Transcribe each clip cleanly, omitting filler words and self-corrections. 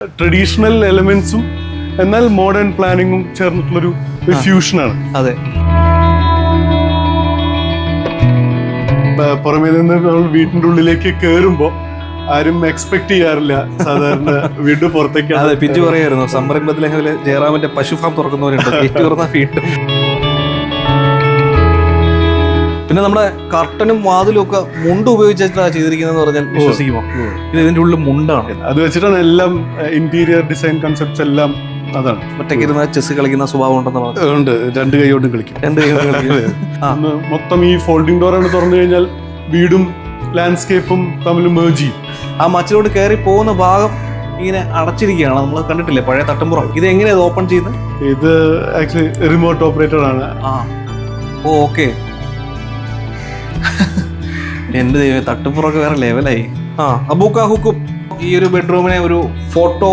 Traditional എലമെന്റ്സും എന്നാൽ modern പ്ലാനിങ്ങും ചേർന്നിട്ടുള്ളൊരു ഫ്യൂഷനാണ്. അതെ, പുറമേ നിന്ന് നമ്മൾ വീട്ടിന്റെ ഉള്ളിലേക്ക് കയറുമ്പോൾ ആരും എക്സ്പെക്ട് ചെയ്യാറില്ല സാധാരണ വീട് പുറത്തേക്ക്. അതെ, പിറ്റു പറയായിരുന്നു സംരംഭത്തിലെ ജയറാമിന്റെ പശു ഫാം തുറക്കുന്നവരുണ്ട്, ഏറ്റു തുറന്ന വീണ്ടും. പിന്നെ നമ്മുടെ കർട്ടനും വാതിലും ഒക്കെ മുണ്ട് ഉപയോഗിച്ചിട്ടാണ് ചെയ്തിരിക്കുന്നതെന്ന് പറഞ്ഞാൽ വിശ്വസിക്കുമോ? ഇത് ഇതിന്റെ ഉള്ളിൽ മുണ്ടാണ്. അത് വെച്ചിട്ടാണ് എല്ലാം ഇന്റീരിയർ ഡിസൈൻ കൺസെപ്റ്റ്സ് എല്ലാം അതാണ്. ഒറ്റയ്ക്കിരുന്ന ചെസ് കളിക്കുന്ന സ്വഭാവം ഉണ്ട്, രണ്ട് കൈ കൊണ്ടും കളിക്കും. മൊത്തം ഈ ഫോൾഡിംഗ് ഡോർ ആണ് തുറന്നു കഴിഞ്ഞാൽ വീടും ലാൻഡ്സ്കേപ്പും തമ്മിൽ മേർജ് ചെയ്യും. ആ മച്ചിലോട്ട് കയറി പോകുന്ന ഭാഗം ഇങ്ങനെ അടച്ചിരിക്കുകയാണ്, നമ്മൾ കണ്ടിട്ടില്ലേ പഴയ തട്ടുമ്പുറം. ഇത് എങ്ങനെയാണ് ഓപ്പൺ ചെയ്യുന്നത്? ഇത് ആക്ച്വലി റിമോട്ട് ഓപ്പറേറ്റഡ് ആണ്. ഓക്കെ. എന്റെ ദൈവം, തട്ടുപ്പുറമൊക്കെ വേറെ ലെവലായി. അബൂക്ക ഹുക്കും ഈ ഒരു ബെഡ്റൂമിനെ ഒരു ഫോട്ടോ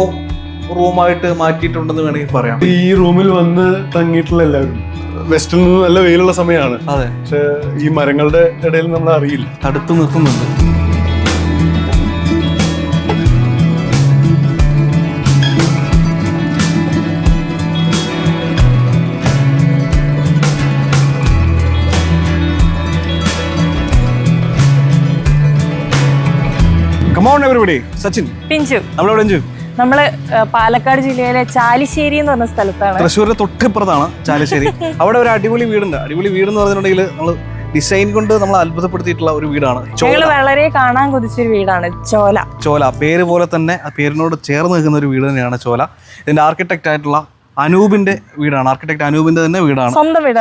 റൂമായിട്ട് മാറ്റിയിട്ടുണ്ടെന്ന് വേണമെങ്കിൽ പറയാം. ഈ റൂമിൽ വന്ന് തങ്ങിയിട്ടുള്ള എല്ലാവരും വെസ്റ്റിൽ നിന്ന് നല്ല വെയിലുള്ള സമയമാണ്. അതെ, പക്ഷെ ഈ മരങ്ങളുടെ ഇടയിൽ നമ്മൾ അറിയില്ല, തടുത്തു നിർത്തുന്നുണ്ട്. Come on everybody, സച്ചിൻ, പിഞ്ചു. നമ്മളെവിടെ? നമ്മള് പാലക്കാട് ജില്ലയിലെ ചാലിശ്ശേരി എന്ന് പറഞ്ഞ സ്ഥലത്താണ്. തൃശ്ശൂരിന്റെ തൊട്ടിപ്പുറത്താണ് ചാലിശ്ശേരി. അവിടെ ഒരു അടിപൊളി വീടുണ്ട്. അടിപൊളി വീട് എന്ന് പറഞ്ഞിട്ടുണ്ടെങ്കിൽ നമ്മൾ ഡിസൈൻ കൊണ്ട് നമ്മൾ അത്ഭുതപ്പെടുത്തിയിട്ടുള്ള ഒരു വീടാണ്. വളരെ കാണാൻ കൊതിച്ചൊരു വീടാണ് ചോല. ചോല പേര് പോലെ തന്നെ ആ പേരിനോട് ചേർന്ന് നിൽക്കുന്ന ഒരു വീട് തന്നെയാണ് ചോല. ഇതിന്റെ ആർക്കിടെക്ട് ആയിട്ടുള്ള അനൂപിന്റെ വീടാണ്. ആർക്കിടെക്ട് അനൂപിന്റെ തന്നെ വീടാണ്,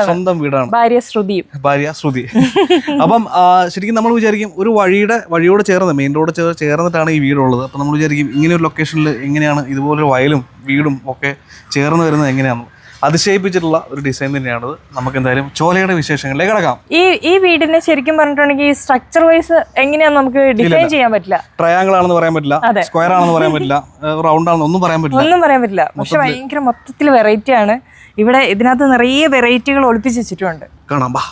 സ്വന്തം വീടാണ്. ഭാര്യ ശ്രുതി. അപ്പം ശരിക്കും നമ്മൾ വിചാരിക്കും ഒരു വഴിയോട് ചേർന്ന്, മെയിൻ റോഡ് ചേർന്നിട്ടാണ് ഈ വീടുള്ളത്. അപ്പം നമ്മൾ വിചാരിക്കും ഇങ്ങനെ ഒരു ലൊക്കേഷനിൽ എങ്ങനെയാണ് ഇതുപോലൊരു വയലും വീടും ഒക്കെ ചേർന്ന് വരുന്നത് എങ്ങനെയാണ്. അതിശയിപ്പിച്ചിട്ടുള്ള ഒരു ഡിസൈൻ തന്നെയാണത്. നമുക്ക് എന്തായാലും ചോലയുടെ വിശേഷങ്ങളിലേക്ക് കിടക്കാം. ഈ വീടിനെ ശരിക്കും പറഞ്ഞിട്ടുണ്ടെങ്കിൽ സ്ട്രക്ചർ വൈസ് എങ്ങനെയാന്ന് നമുക്ക് ഡിസൈൻ ചെയ്യാൻ പറ്റില്ല. ട്രയാങ്കിൾ ആണെന്ന് പറയാൻ പറ്റില്ല, സ്ക്വയർ ആണെന്ന് പറയാൻ പറ്റില്ല, റൗണ്ട് ആണെന്ന് ഒന്നും പറയാൻ പറ്റില്ല. പക്ഷെ ഭയങ്കര മൊത്തത്തിൽ വെറൈറ്റി ആണ്. ഇവിടെ ഇതിനകത്ത് നിറയെ വെറൈറ്റികൾ ഒളിപ്പിച്ച് വെച്ചിട്ടുണ്ട്. കാണാം, ബാ.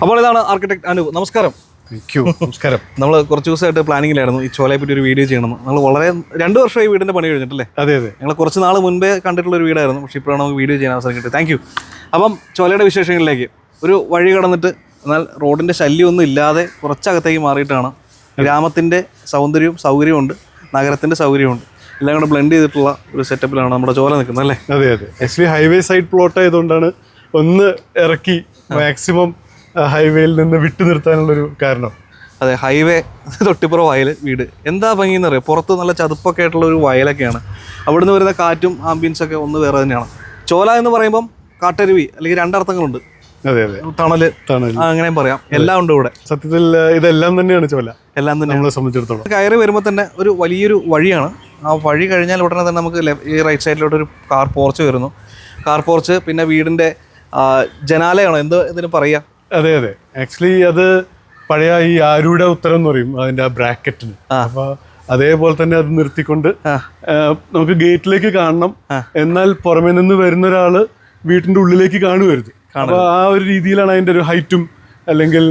അപ്പോൾ ഇതാണ് ആർക്കിടെക്ട് അനൂപ്. നമസ്കാരം. നമസ്കാരം. നമ്മൾ കുറച്ച് ദിവസമായിട്ട് പ്ലാനിങ്ങിലായിരുന്നു ഈ ചോലയെ പറ്റി ഒരു വീഡിയോ ചെയ്യണം. നമ്മൾ വളരെ 2 വർഷമായി വീടിന്റെ പണി കഴിഞ്ഞിട്ടല്ലേ? അതെ. ഞങ്ങൾ കുറച്ച് നാൾ മുൻപേ കണ്ടിട്ടുള്ള ഒരു വീടായിരുന്നു, പക്ഷേ ഇപ്പോഴാണ് നമുക്ക് വീഡിയോ ചെയ്യാൻ അവസരം കിട്ടിയത്. Thank you. അപ്പം ചോലയുടെ വിശേഷങ്ങളിലേക്ക് ഒരു വഴി കടന്നിട്ട്, എന്നാൽ റോഡിന്റെ ശല്യമൊന്നും ഇല്ലാതെ കുറച്ചകത്തേക്ക് മാറിയിട്ടാണ്. ഗ്രാമത്തിന്റെ സൗന്ദര്യവും സൗകര്യമുണ്ട്, നഗരത്തിന്റെ സൗകര്യമുണ്ട്, എല്ലാം കൂടെ ബ്ലെൻഡ് ചെയ്തിട്ടുള്ള ഒരു സെറ്റപ്പിലാണ് നമ്മുടെ ചോല നിൽക്കുന്നത് അല്ലേ? അതെ. ആക്ച്വലി ഹൈവേ സൈഡ് പ്ലോട്ട് ആയതുകൊണ്ടാണ് ഒന്ന് ഇറക്കി മാക്സിമം ഹൈവേയിൽ നിന്ന് വിട്ടു നിർത്താനുള്ളൊരു കാരണം. അതെ, ഹൈവേ തൊട്ടിപ്പുറം വയൽ വീട്. എന്താ ഭംഗിയെന്ന് അറിയാം. പുറത്ത് നല്ല ചതുപ്പൊക്കെ ആയിട്ടുള്ള ഒരു വയലൊക്കെയാണ്. അവിടുന്ന് വരുന്ന കാറ്റും ആംബിയൻസൊക്കെ ഒന്ന് വേറെ തന്നെയാണ്. ചോല എന്ന് പറയുമ്പം കാട്ടരുവി, അല്ലെങ്കിൽ 2 അർത്ഥങ്ങളുണ്ട്. അതെ, തണല് അങ്ങനെയും പറയാം. എല്ലാം ഉണ്ട് ഇവിടെ. സത്യത്തിൽ ഇതെല്ലാം തന്നെയാണ് ചോല. എല്ലാം തന്നെ നമ്മളെ സംബന്ധിച്ചിടത്തോളം കയറി വരുമ്പോൾ തന്നെ ഒരു വലിയൊരു വഴിയാണ്. ആ വഴി കഴിഞ്ഞാൽ ഉടനെ തന്നെ നമുക്ക് ഈ റൈറ്റ് സൈഡിലോട്ടൊരു കാർ പോർച്ച് വരുന്നു. കാർ പോർച്ച്, പിന്നെ വീടിന്റെ ജനാലയാണോ എന്തിനു പറയാ? അതെ. ആക്ച്വലി അത് പഴയ ഈ ആരുടെ ഉത്തരം എന്ന് പറയും അതിന്റെ ആ ബ്രാക്കറ്റിന്. അപ്പൊ അതേപോലെ തന്നെ അത് നിർത്തിക്കൊണ്ട് നമുക്ക് ഗേറ്റിലേക്ക് കാണണം, എന്നാൽ പുറമേ നിന്ന് വരുന്ന ഒരാള് വീട്ടിന്റെ ഉള്ളിലേക്ക് കാണുവരുത്. അപ്പൊ ആ ഒരു രീതിയിലാണ് അതിന്റെ ഒരു ഹൈറ്റും, അല്ലെങ്കിൽ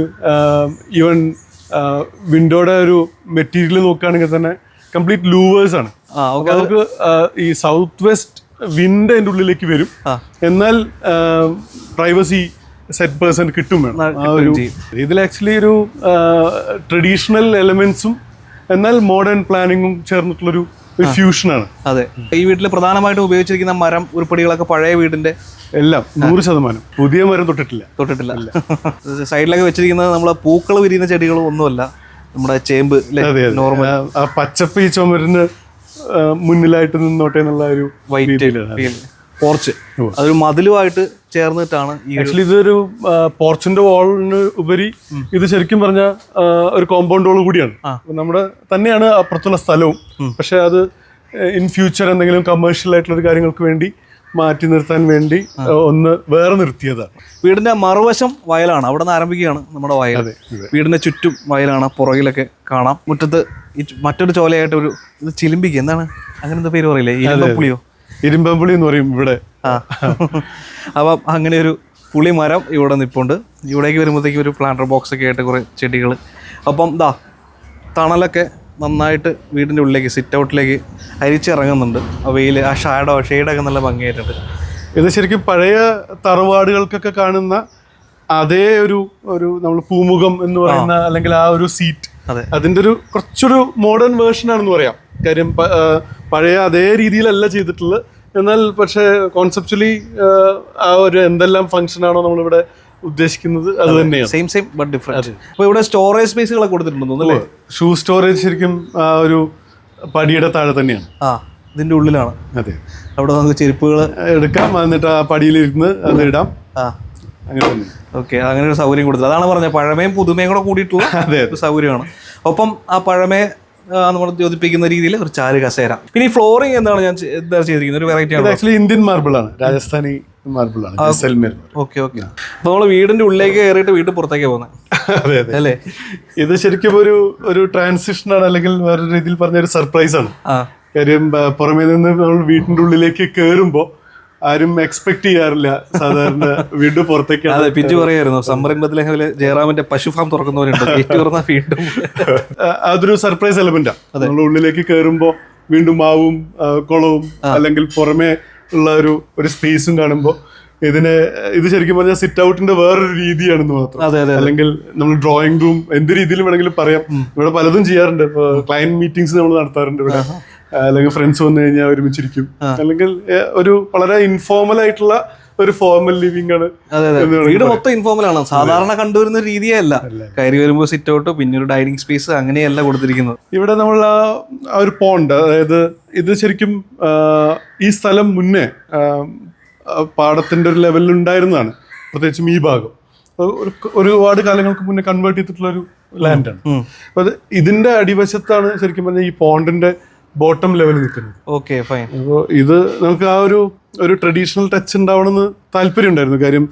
ഈവൻ വിൻഡോയുടെ ഒരു മെറ്റീരിയൽ നോക്കുകയാണെങ്കിൽ തന്നെ കംപ്ലീറ്റ് ലൂവേഴ്സ് ആണ്. നമുക്ക് ഈ സൗത്ത് വെസ്റ്റ് വിൻഡ് അതിന്റെ ഉള്ളിലേക്ക് വരും, എന്നാൽ പ്രൈവസി %% കിട്ടും വേണം. ആ ഒരു ഇതിൽ ആക്ച്വലി ഒരു ട്രഡീഷണൽ എലമെന്റ്സും എന്നാൽ മോഡേൺ പ്ലാനിങ്ങും ചേർന്നിട്ടുള്ളൊരു ഫ്യൂഷനാണ്. അതെ, ഈ വീട്ടിൽ പ്രധാനമായിട്ടും ഉപയോഗിച്ചിരിക്കുന്ന മരം ഉരുപ്പടികളൊക്കെ പഴയ വീടിന്റെ എല്ലാം 100%. പുതിയ മരം തൊട്ടിട്ടില്ല. സൈഡിലൊക്കെ വെച്ചിരിക്കുന്നത് നമ്മളെ പൂക്കൾ വിരിയുന്ന ചെടികളും ഒന്നുമല്ല, നമ്മുടെ ചേമ്പ്. നോർമൽ ആ പച്ചപ്പ് ഈ ചുമരിന് മുന്നിലായിട്ട് നിന്നോട്ടെ എന്നുള്ള ഒരു വൈറ്റ് പോർച്ച്, അതൊരു മതിലുമായിട്ട് ചേർന്നിട്ടാണ്. ആക്ച്വലി ഇതൊരു പോർച്ചിന്റെ വാളിന് ഉപരി ഇത് ശരിക്കും പറഞ്ഞ ഒരു കോമ്പൗണ്ട് വാൾ കൂടിയാണ്. നമ്മുടെ തന്നെയാണ് അപ്പുറത്തുള്ള സ്ഥലവും, പക്ഷെ അത് ഇൻ ഫ്യൂച്ചർ എന്തെങ്കിലും കമേഴ്ഷ്യൽ ആയിട്ടുള്ള ഒരു കാര്യങ്ങൾക്ക് വേണ്ടി മാറ്റി നിർത്താൻ വേണ്ടി ഒന്ന് വേറെ നിർത്തിയതാണ്. വീടിന്റെ മറുവശം വയലാണ്, അവിടെ നിന്ന് ആരംഭിക്കുകയാണ് നമ്മുടെ വയൽ. വീടിന്റെ ചുറ്റും വയലാണ്, പുറകിലൊക്കെ കാണാം. മുറ്റത്ത് മറ്റൊരു ചോലയായിട്ട് ഒരു ചിലിമ്പിക്ക് എന്താണ് അങ്ങനത്തെ പേര് പറയില്ലേ, ഇരുമ്പുളിയോ? ഇരുമ്പുളി എന്ന് പറയും ഇവിടെ. ആ അപ്പം അങ്ങനെ ഒരു പുളി മരം ഇവിടെ നിൽപ്പുണ്ട്. ഇവിടേക്ക് വരുമ്പോഴത്തേക്കും ഒരു പ്ലാന്റർ ബോക്സ് ഒക്കെ ആയിട്ട് കുറേ ചെടികൾ. അപ്പം തണലൊക്കെ നന്നായിട്ട് വീടിൻ്റെ ഉള്ളിലേക്ക് സിറ്റ് ഔട്ടിലേക്ക് അരിച്ചിറങ്ങുന്നുണ്ട്. ആ വെയിൽ, ആ ഷെയ്ഡൊക്കെ നല്ല ഭംഗിയായിട്ടുണ്ട്. ഇത് ശരിക്കും പഴയ തറവാടുകൾക്കൊക്കെ കാണുന്ന അതേ ഒരു നമ്മൾ പൂമുഖം എന്ന് പറയുന്ന അല്ലെങ്കിൽ ആ ഒരു സീറ്റ്, അതിൻ്റെ ഒരു കുറച്ചൊരു മോഡേൺ വേർഷൻ ആണെന്ന് പറയാം. കാര്യം പഴയ അതേ രീതിയിലല്ല ചെയ്തിട്ടുള്ളത്, എന്നാൽ പക്ഷേ കോൺസെപ്ച്വലി ആ ഒരു എന്തെല്ലാം ഫംഗ്ഷൻ ആണോ നമ്മളിവിടെ ഉദ്ദേശിക്കുന്നത് അത് തന്നെയാണ്. Same but different. അപ്പോൾ ഇവിടെ സ്റ്റോറേജ് സ്പേസുകളൊക്കെ കൊടുത്തിട്ടുണ്ടെന്ന് തോന്നുന്നു. ഷൂ സ്റ്റോറേജ് ശരിക്കും ആ ഒരു പടിയുടെ താഴെ തന്നെയാണ്. ഇതിന്റെ ഉള്ളിലാണ്. അതെ, അവിടെ നമുക്ക് ചെരുപ്പുകൾ എടുക്കാം, എന്നിട്ട് ആ പടിയിലിരുന്ന് അത് ഇടാം. അങ്ങനെ തന്നെ. ഓക്കെ, അങ്ങനെ ഒരു സൗകര്യം കൊടുത്തത്. അതാണ് പറഞ്ഞത്, പഴമയും പുതുമയും കൂടെ കൂടിയിട്ടുള്ള ഒരു സൗകര്യമാണ്. ഒപ്പം ആ പഴമയെ നമ്മൾ യോജിപ്പിക്കുന്ന രീതിയിൽ ഒരു ചാരു കസേര. പിന്നെ ഈ ഫ്ലോറിംഗ് എന്താണ് എന്താ ചെയ്തിരിക്കുന്നത്? ഒരു വെറൈറ്റി ആണ്. ആക്ച്വലി ഇന്ത്യൻ മാർബിൾ ആണ്, രാജസ്ഥാനി മാർബിൾ ആണ്. ഓക്കെ. അപ്പോൾ നമ്മൾ വീടിന്റെ ഉള്ളിലേക്ക് കയറിയിട്ട് വീട്ടിൽ പുറത്തേക്ക് പോകുന്നത്. അതെ അല്ലേ? ഇത് ശരിക്കും ഒരു ട്രാൻസിഷൻ ആണ്, അല്ലെങ്കിൽ വേറൊരു രീതിയിൽ പറഞ്ഞ ഒരു സർപ്രൈസ് ആണ്. കാര്യം പുറമേ നിന്ന് നമ്മൾ വീട്ടിന്റെ ഉള്ളിലേക്ക് കയറുമ്പോൾ ആരും എക്സ്പെക്ട് ചെയ്യാറില്ല സാധാരണ വീണ്ടും പുറത്തേക്ക്. അതെ, പിഞ്ചു പറയായിരുന്നു സംരംഭത്തിലെ ജയറാമിന്റെ പശു ഫാം തുറക്കുന്നവരുണ്ട്, വീണ്ടും അതൊരു സർപ്രൈസ് എലമെന്റാണ്. നമ്മൾ ഉള്ളിലേക്ക് കയറുമ്പോൾ വീണ്ടും മാവും കുളവും അല്ലെങ്കിൽ പുറമേ ഉള്ള ഒരു സ്പേസും കാണുമ്പോൾ ഇത് ശരിക്കും പറഞ്ഞാൽ സിറ്റ് ഔട്ടിന്റെ വേറൊരു രീതിയാണെന്ന് മാത്രം. അല്ലെങ്കിൽ നമ്മൾ ഡ്രോയിങ് റൂം എന്ത് രീതിയിലും വേണമെങ്കിലും പറയാം. ഇവിടെ പലതും ചെയ്യാറുണ്ട്. ഇപ്പൊ ക്ലയന്റ് മീറ്റിംഗ്സ് നമ്മൾ നടത്താറുണ്ട് ഇവിടെ, അല്ലെങ്കിൽ ഫ്രണ്ട്സ് വന്നു കഴിഞ്ഞാൽ ഒരുമിച്ചിരിക്കും, അല്ലെങ്കിൽ ഒരു വളരെ ഇൻഫോർമൽ ആയിട്ടുള്ള ഒരു ഫോർമൽ ലിവിംഗ് ആണ്. വീട് മൊത്തം ഇൻഫോർമൽ ആണ്, സാധാരണ കണ്ടുവരുന്ന രീതിയേ അല്ല. കയറി വരുമ്പോൾ സിറ്റ് ഔട്ട്, പിന്നെ ഒരു ഡൈനിങ് സ്പേസ്, അങ്ങനെയല്ല കൊടുത്തിരിക്കുന്നത്. ഇവിടെ നമ്മൾ ആ ഒരു പോണ്ട്, അതായത് ഇത് ശരിക്കും ഈ സ്ഥലം മുന്നേ പാടത്തിന്റെ ഒരു ലെവലിൽ ഉണ്ടായിരുന്നതാണ്. പ്രത്യേകിച്ചും ഈ ഭാഗം ഒരുപാട് കാലങ്ങൾക്ക് മുന്നേ കൺവേർട്ട് ചെയ്തിട്ടുള്ള ഒരു ലാൻഡാണ്. അപ്പൊ ഇതിന്റെ അടിവശത്താണ് ശരിക്കും പറഞ്ഞാൽ ഈ പോണ്ടിന്റെ ബോട്ടം ലെവൽ നിൽക്കുന്നത്. Okay, fine. അപ്പോൾ ഇത് നമുക്ക് ആ ഒരു ട്രഡീഷണൽ ടച്ച് ഉണ്ടാവണമെന്ന് താല്പര്യം ഉണ്ടായിരുന്നു. കാര്യം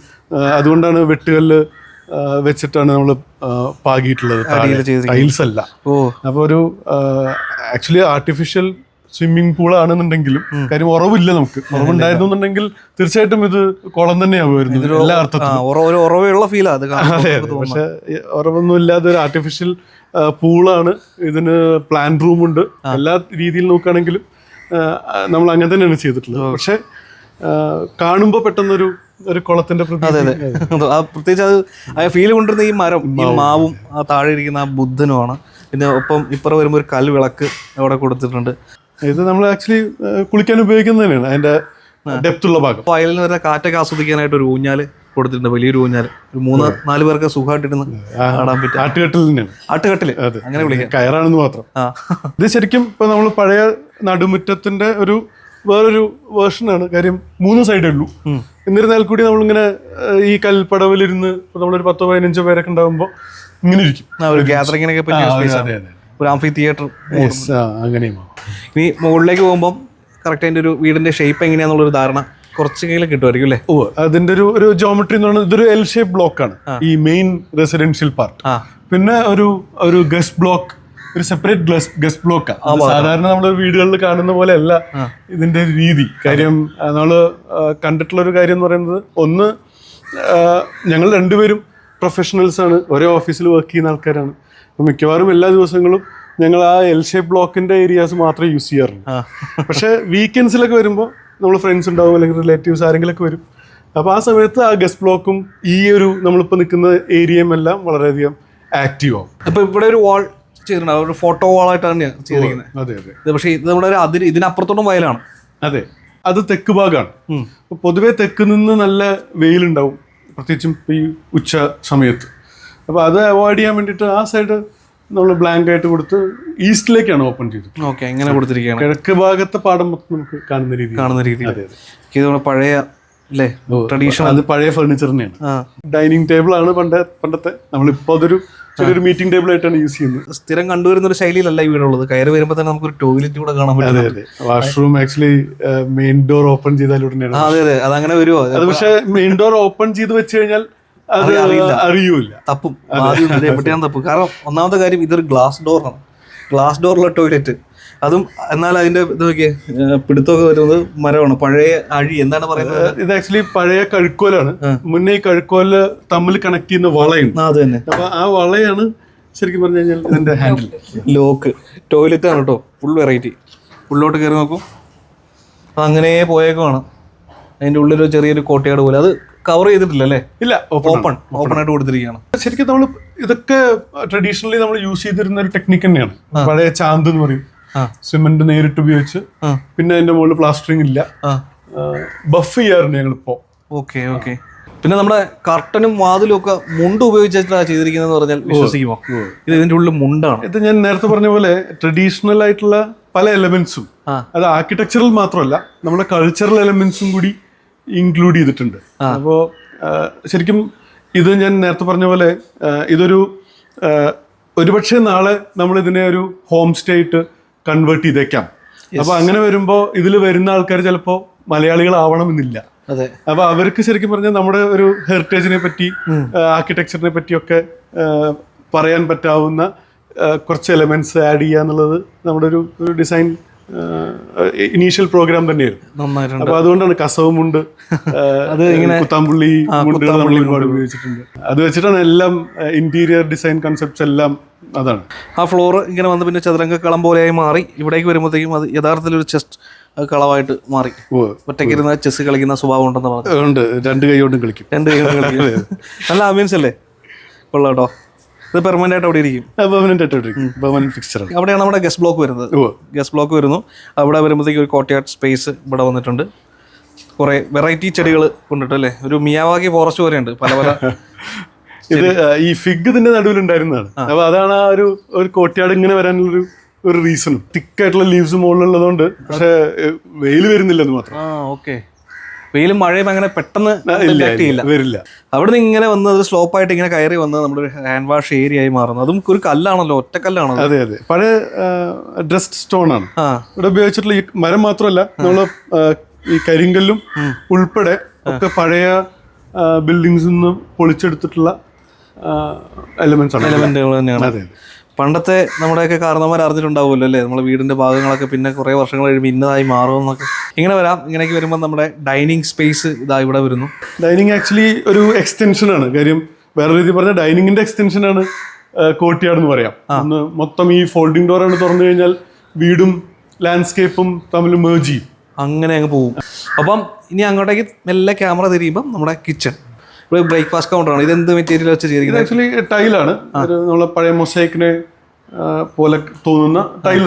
അതുകൊണ്ടാണ് വെട്ടുകല്ല് വെച്ചിട്ടാണ് നമ്മൾ പാകിയിട്ടുള്ളത്, ടൈൽസ് അല്ല. അപ്പോൾ ഒരു ആക്ച്വലി ആർട്ടിഫിഷ്യൽ സ്വിമ്മിംഗ് പൂൾ ആണെന്നുണ്ടെങ്കിലും കാര്യം ഉറവില്ല. നമുക്ക് ഉറവുണ്ടായിരുന്നുണ്ടെങ്കിൽ തീർച്ചയായിട്ടും ഇത് കുളം തന്നെയാവുമായിരുന്നു എല്ലാ അർത്ഥത്തിലും. ഉറവുള്ള ഫീലാ. അതെ, പക്ഷെ ഉറവൊന്നും ഇല്ലാതെ ഒരു ആർട്ടിഫിഷ്യൽ പൂളാണ്. ഇതിന് പ്ലാൻ റൂം ഉണ്ട്. എല്ലാ രീതിയിൽ നോക്കുകയാണെങ്കിലും നമ്മൾ അങ്ങനെ തന്നെയാണ് ചെയ്തിട്ടുള്ളത്. പക്ഷെ കാണുമ്പോൾ പെട്ടെന്നൊരു കുളത്തിന്റെ പ്രത്യേകിച്ച് അത് ഫീൽ കൊണ്ടിരുന്ന ഈ മരം, ഈ മാവും ആ താഴെ ഇരിക്കുന്ന ആ ബുദ്ധനുമാണ്. പിന്നെ ഒപ്പം ഇപ്പുറം വരുമ്പോൾ ഒരു കൽവിളക്ക് അവിടെ കൊടുത്തിട്ടുണ്ട്. ഇത് നമ്മൾ ആക്ച്വലി കുളിക്കാൻ ഉപയോഗിക്കുന്നത് തന്നെയാണ്, അതിന്റെ ഡെപ്ത് ഉള്ള ഭാഗം. വയലിൽ നിന്ന് വരുന്ന കാറ്റൊക്കെ ആസ്വദിക്കാനായിട്ട് ഒരു ഊഞ്ഞാല് കൊടുത്തിട്ടുണ്ട്, വലിയൊരു ഊഞ്ഞാല്. ഒരു 3-4 പേർക്ക് സുഖമായിട്ടിരുന്ന് ആടാൻ പറ്റും. ആട്ടുകെട്ടിൽ തന്നെയാണ്. ആട്ടുകെട്ടില് അങ്ങനെ വിളിക്കാം, കയറാണെന്ന് മാത്രം. ഇത് ശരിക്കും ഇപ്പൊ നമ്മൾ പഴയ നടുമുറ്റത്തിന്റെ വേറൊരു വേർഷനാണ്. കാര്യം 3 സൈഡേ ഉള്ളൂ. എന്നിരുന്നാൽ കൂടി നമ്മളിങ്ങനെ ഈ കൽപ്പടവിലിരുന്ന് നമ്മളൊരു 10-15 പേരൊക്കെ ഉണ്ടാകുമ്പോൾ ഇങ്ങനെ ഇരിക്കും. ഗ്യാതറിങ്ങിനൊക്കെ ഒരു ആംഫി തിയേറ്റർ അങ്ങനെയും. ഇനി മുകളിലേക്ക് പോകുമ്പോൾ കറക്റ്റ് അതിന്റെ ഒരു വീടിന്റെ ഷേപ്പ് എങ്ങനെയാന്നുള്ളൊരു ധാരണ കുറച്ച് കയ്യിൽ കിട്ടുമായിരിക്കും അല്ലേ? അതിന്റെ ഒരു ജോമെട്രി എന്ന് പറയുന്നത് ഇതൊരു എൽ ഷേപ്പ് ബ്ലോക്ക് ആണ്, ഈ മെയിൻ റെസിഡൻഷ്യൽ പാർട്ട്. പിന്നെ ഒരു ഗസ്റ്റ് ബ്ലോക്ക്, ഒരു സെപ്പറേറ്റ് ഗസ്റ്റ് ബ്ലോക്കാണ്. സാധാരണ നമ്മൾ വീടുകളിൽ കാണുന്ന പോലെ അല്ല ഇതിന്റെ രീതി. കാര്യം നമ്മള് കണ്ടിട്ടുള്ള ഒരു കാര്യം എന്ന് പറയുന്നത്, ഒന്ന് ഞങ്ങൾ രണ്ടുപേരും പ്രൊഫഷണൽസ് ആണ്, ഒരേ ഓഫീസിൽ വർക്ക് ചെയ്യുന്ന ആൾക്കാരാണ്. അപ്പം മിക്കവാറും എല്ലാ ദിവസങ്ങളും ഞങ്ങൾ ആ എൽ ഷേപ്പ് ബ്ലോക്കിന്റെ ഏരിയാസ് മാത്രമേ യൂസ് ചെയ്യാറുള്ളൂ. പക്ഷെ വീക്കെൻഡ്സിലൊക്കെ വരുമ്പോൾ നമ്മൾ ഫ്രണ്ട്സ് ഉണ്ടാവും, അല്ലെങ്കിൽ റിലേറ്റീവ്സ് ആരെങ്കിലൊക്കെ വരും. അപ്പോൾ ആ സമയത്ത് ആ ഗസ്റ്റ് ബ്ലോക്കും ഈ നമ്മളിപ്പോൾ നിൽക്കുന്ന ഏരിയയും എല്ലാം വളരെയധികം ആക്റ്റീവ് ആവും. അപ്പോൾ ഇവിടെ ഒരു വാൾ ചെയ്തിട്ടുണ്ട്, ഒരു ഫോട്ടോ വാളായിട്ടാണ് തന്നെയാണ് ചെയ്തിരിക്കുന്നത്. അതെ. പക്ഷേ ഇത് നമ്മുടെ ഇതിനപ്പുറത്തോളം വയലാണ്. അതെ, അത് തെക്ക് ഭാഗമാണ്. പൊതുവെ തെക്ക് നിന്ന് നല്ല വെയിലുണ്ടാവും, പ്രത്യേകിച്ചും ഈ ഉച്ച സമയത്ത്. അപ്പോൾ അത് അവോയ്ഡ് ചെയ്യാൻ വേണ്ടിയിട്ട് ആ സൈഡ് നമ്മൾ ബ്ലാങ്ക് ആയിട്ട് കൊടുത്ത് ഈസ്റ്റിലേക്കാണ് ഓപ്പൺ ചെയ്തത്. ഓക്കെ, എങ്ങനെ കൊടുത്തിരിക്കുകയാണ്. കിഴക്ക് ഭാഗത്തെ പാടം മൊത്തം നമുക്ക് കാണുന്ന രീതി. ഇത് പഴയ അല്ലേ ട്രഡീഷണൽ, അത് പഴയ ഫർണിച്ചർ തന്നെയാണ്. ഡൈനിങ് ടേബിൾ ആണ് പണ്ടത്തെ. നമ്മളിപ്പോൾ അതൊരു ചെറിയൊരു മീറ്റിംഗ് ടേബിൾ ആയിട്ടാണ് യൂസ് ചെയ്യുന്നത്. സ്ഥിരം കണ്ടുവരുന്ന ഒരു ശൈലിയിലല്ല ഈ വീടുള്ളത്. കയറി വരുമ്പോൾ തന്നെ നമുക്കൊരു ടോയ്ലറ്റ് കൂടെ കാണാൻ പറ്റും. അതെ, washroom actually main door open ചെയ്താൽ ഉടനെയാണ്. അതെ, അതങ്ങനെ വരുമോ? അത് പക്ഷേ മെയിൻ ഡോർ ഓപ്പൺ ചെയ്ത് വെച്ച് കഴിഞ്ഞാൽ അത് അറിയൂല, തപ്പും. ആദ്യം എവിടെയാണ് തപ്പും. കാരണം ഒന്നാമത്തെ കാര്യം, ഇതൊരു ഗ്ലാസ് ഡോറാണ്. ഗ്ലാസ് ഡോറുള്ള ടോയ്ലറ്റ് അതും എന്നാൽ അതിന്റെ ഇത് നോക്കിയേ പിടുത്തമൊക്കെ വരുന്നത് മരമാണ്, പഴയ അഴി എന്താണ് പറയുന്നത്? ഇത് ആക്ച്വലി പഴയ കഴുക്കോലാണ്. മുന്നേ ഈ കഴുക്കോല് തമ്മിൽ കണക്ട് ചെയ്യുന്ന വളയുണ്ട്. അത് തന്നെ. അപ്പൊ ആ വളയാണ് ശരിക്കും പറഞ്ഞു കഴിഞ്ഞാൽ ഇതിന്റെ ഹാൻഡിൽ. ലോക്ക് ടോയ്ലറ്റ് ആണ് കേട്ടോ, ഫുൾ വെറൈറ്റി. ഉള്ളിലോട്ട് കയറി നോക്കും, അങ്ങനെ പോയേക്കുവാണ്. അതിന്റെ ഉള്ളിലൊരു ചെറിയൊരു കോട്ടയാട് പോലെ, അത് കവർ ചെയ്തിട്ടില്ല അല്ലേ? ഇല്ല, ഓപ്പൺ ആയിട്ട് കൊടുത്തിരിക്കുകയാണ്. ശരിക്കും നമ്മൾ ഇതൊക്കെ ട്രഡീഷണലി നമ്മൾ യൂസ് ചെയ്തിരുന്ന ഒരു ടെക്നിക്ക് തന്നെയാണ്. പഴയ ചാന്ത് എന്ന് പറയും, സിമെന്റ് നേരിട്ട് ഉപയോഗിച്ച്, പിന്നെ അതിന്റെ മുകളിൽ പ്ലാസ്റ്ററിങ് ഇല്ല, ബഫ് ചെയ്യാറുണ്ട് ഞങ്ങളിപ്പോ. Okay okay. പിന്നെ നമ്മുടെ കർട്ടനും വാതിലും ഒക്കെ മുണ്ട് ഉപയോഗിച്ചിട്ടാണ് ചെയ്തിരിക്കുന്നത് പറഞ്ഞാൽ വിശ്വസിക്കുമോ? ഇത് ഇതിന്റെ ഉള്ളിൽ മുണ്ടാണ്. ഇത് ഞാൻ നേരത്തെ പറഞ്ഞ പോലെ ട്രഡീഷണൽ ആയിട്ടുള്ള പല എലമെന്റ്സും, അത് ആർക്കിടെക്ചറൽ മാത്രമല്ല നമ്മുടെ കൾച്ചറൽ എലമെന്റ്സും കൂടി ഇൻക്ലൂഡ് ചെയ്തിട്ടുണ്ട്. അപ്പോൾ ശരിക്കും ഇത് ഞാൻ നേരത്തെ പറഞ്ഞ പോലെ ഇതൊരു ഒരുപക്ഷെ നാളെ നമ്മൾ ഇതിനെ ഒരു ഹോം സ്റ്റേ ആയിട്ട് കൺവേർട്ട് ചെയ്തേക്കാം. അപ്പൊ അങ്ങനെ വരുമ്പോൾ ഇതിൽ വരുന്ന ആൾക്കാർ ചിലപ്പോൾ മലയാളികളാവണമെന്നില്ല. അതെ. അപ്പൊ അവർക്ക് ശരിക്കും പറഞ്ഞാൽ നമ്മുടെ ഒരു ഹെറിറ്റേജിനെ പറ്റി, ആർക്കിടെക്ചറിനെ പറ്റിയൊക്കെ പറയാൻ പറ്റാവുന്ന കുറച്ച് എലമെന്റ്സ് ആഡ് ചെയ്യുക എന്നുള്ളത് നമ്മുടെ ഒരു ഡിസൈൻ ഇനീഷ്യൽ പ്രോഗ്രാം തന്നെയായിരുന്നു. നന്നായിട്ടുണ്ട്. അപ്പൊ അതുകൊണ്ടാണ് കസവുമുണ്ട്, അത് ഇങ്ങനെ കുത്താമ്പുള്ളി മുണ്ടുകൾ നമ്മൾ ഒരുപാട് ഉപയോഗിച്ചിട്ടുണ്ട്. അത് വെച്ചിട്ടാണ് എല്ലാം ഇന്റീരിയർ ഡിസൈൻ കൺസെപ്റ്റ്സ് എല്ലാം അതാണ്. ആ ഫ്ലോർ ഇങ്ങനെ വന്ന് പിന്നെ ചതുരംഗ കളം പോലെയായി മാറി. ഇവിടേക്ക് വരുമ്പോഴത്തേക്കും അത് യഥാർത്ഥത്തിൽ ഒരു ചെസ്റ്റ് കളവായിട്ട് മാറി. ഒറ്റയ്ക്കിരുന്ന ചെസ് കളിക്കുന്ന സ്വഭാവം ഉണ്ടെന്ന് പറഞ്ഞു. രണ്ട് കൈ കൊണ്ടും കളിക്കും. നല്ല ആംബിയൻസ് അല്ലേ? കൊള്ളാം കേട്ടോ. ഇത് പെർമനന്റ് ആയിട്ട് അവിടെ ഇരിക്കും. പെർമനന്റ് ഫിക്സ്ചർ ആണ്. അവിടെയാണ് നമ്മുടെ ഗസ്റ്റ് ബ്ലോക്ക് വരുന്നത്. ഗസ്റ്റ് ബ്ലോക്ക് വരുന്നു. അവിടെ വരുമ്പോഴത്തേക്ക് ഒരു കോർട്ട്യാർഡ് സ്പേസ് ഇവിടെ വന്നിട്ടുണ്ട്. കുറെ വെറൈറ്റി ചെടികൾ കൊണ്ടിട്ട് അല്ലേ, ഒരു മിയാവാക്കി ഫോറസ്റ്റ് പോലെ ഉണ്ട്. പല പല ഇത് ഈ ഫിഗ് ഇതിന്റെ നടുവിലുണ്ടായിരുന്നതാണ്. അപ്പൊ അതാണ് ആ ഒരു കോർട്ട്യാർഡ് ഇങ്ങനെ വരാനുള്ള ഒരു റീസണും. തിക്കായിട്ടുള്ള ലീവ്സ് മുകളിലുള്ളതുകൊണ്ട്. പക്ഷെ വെയിൽ വരുന്നില്ലെന്ന് മാത്രം. ഓക്കെ. വെയിലും മഴയും അങ്ങനെ പെട്ടെന്ന് വരില്ല. അവിടെ നിന്ന് ഇങ്ങനെ വന്ന് ഒരു സ്ലോപ്പായിട്ട് ഇങ്ങനെ കയറി വന്ന് നമ്മുടെ ഒരു ഹാൻഡ് വാഷ് ഏരിയ ആയി മാറുന്നു. അതും ഒരു കല്ലാണല്ലോ, ഒറ്റക്കല്ലാണല്ലോ. അതെ അതെ, പഴയ ഡ്രസ്ഡ് സ്റ്റോൺ ആണ് ഇവിടെ ഉപയോഗിച്ചിട്ടുള്ള. ഈ മരം മാത്രമല്ല, നമ്മള് ഈ കരിങ്കല്ലും ഉൾപ്പെടെ ഒക്കെ പഴയ ബിൽഡിങ്സിൽ നിന്ന് പൊളിച്ചെടുത്തിട്ടുള്ള എലമെന്റുകൾ തന്നെയാണ്. അതെ. പണ്ടത്തെ നമ്മുടെയൊക്കെ കാരണവന്മാർ അറിഞ്ഞിട്ടുണ്ടാവുമല്ലോ അല്ലേ, നമ്മുടെ വീടിന്റെ ഭാഗങ്ങളൊക്കെ പിന്നെ കുറേ വർഷങ്ങൾ കഴിയുമ്പോൾ ഇന്നതായി മാറുമെന്നൊക്കെ. ഇങ്ങനെ വരാം. ഇങ്ങനെയൊക്കെ വരുമ്പോൾ നമ്മുടെ ഡൈനിങ് സ്പേസ് ഇതാ ഇവിടെ വരുന്നു. ഡൈനിങ് ആക്ച്വലി ഒരു എക്സ്റ്റൻഷൻ ആണ്. കാര്യം വേറെ രീതി പറഞ്ഞാൽ ഡൈനിങ്ങിന്റെ എക്സ്റ്റൻഷൻ ആണ് കോർട്ട്യാർഡ് എന്ന് പറയാം. ഒന്ന് മൊത്തം ഈ ഫോൾഡിംഗ് ഡോർ ആണ് തുറന്നു കഴിഞ്ഞാൽ വീടും ലാൻഡ്സ്കേപ്പും തമ്മിൽ മേർജ് ചെയ്യും. അങ്ങനെ അങ്ങ് പോകും. അപ്പം ഇനി അങ്ങോട്ടേക്ക് മെല്ലെ ക്യാമറ തിരിയുമ്പം നമ്മുടെ കിച്ചൺ. ഇവിടെ ബ്രേക്ക്ഫാസ്റ്റ് കൗണ്ടറാണ്. ഇത് എന്ത് മെറ്റീരിയൽ വെച്ച് ചെയ്തിരിക്കുന്നത്? ആക്ച്വലി ടൈലാണ്. നമ്മളെ പഴയ മൊസൈക്കിനെ പോലെ തോന്നുന്ന ടൈൽ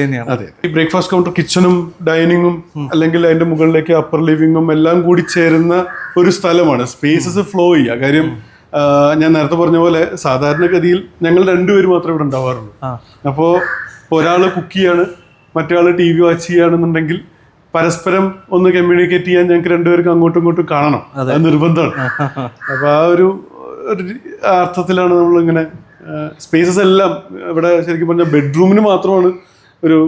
തന്നെയാണ്. അതെ. ഈ ബ്രേക്ക്ഫാസ്റ്റ് കൗണ്ടർ കിച്ചണും ഡൈനിങ്ങും അല്ലെങ്കിൽ അതിന്റെ മുകളിലേക്ക് അപ്പർ ലിവിങ്ങും എല്ലാം കൂടി ചേരുന്ന ഒരു സ്ഥലമാണ്. സ്പേസസ് ഫ്ലോ ചെയ്യുക. കാര്യം ഞാൻ നേരത്തെ പറഞ്ഞ പോലെ സാധാരണഗതിയിൽ ഞങ്ങൾ രണ്ടുപേരും മാത്രമേ ഇവിടെ ഉണ്ടാവാറുള്ളൂ. അപ്പോൾ ഒരാൾ കുക്ക് ചെയ്യാണ്, മറ്റേ ആൾ TV വാച്ച് ചെയ്യുകയാണെന്നുണ്ടെങ്കിൽ പരസ്പരം ഒന്ന് കമ്മ്യൂണിക്കേറ്റ് ചെയ്യാൻ ഞങ്ങൾക്ക് രണ്ടുപേർക്കും അങ്ങോട്ടും ഇങ്ങോട്ടും കാണണം. അത് നിർബന്ധമാണ്. അപ്പൊ ആ ഒരു അർത്ഥത്തിലാണ് നമ്മളിങ്ങനെ സ്പേസസ് എല്ലാം ഇവിടെ ശരിക്കും പറഞ്ഞാൽ ബെഡ്റൂമിന് മാത്രമാണ് ഒരു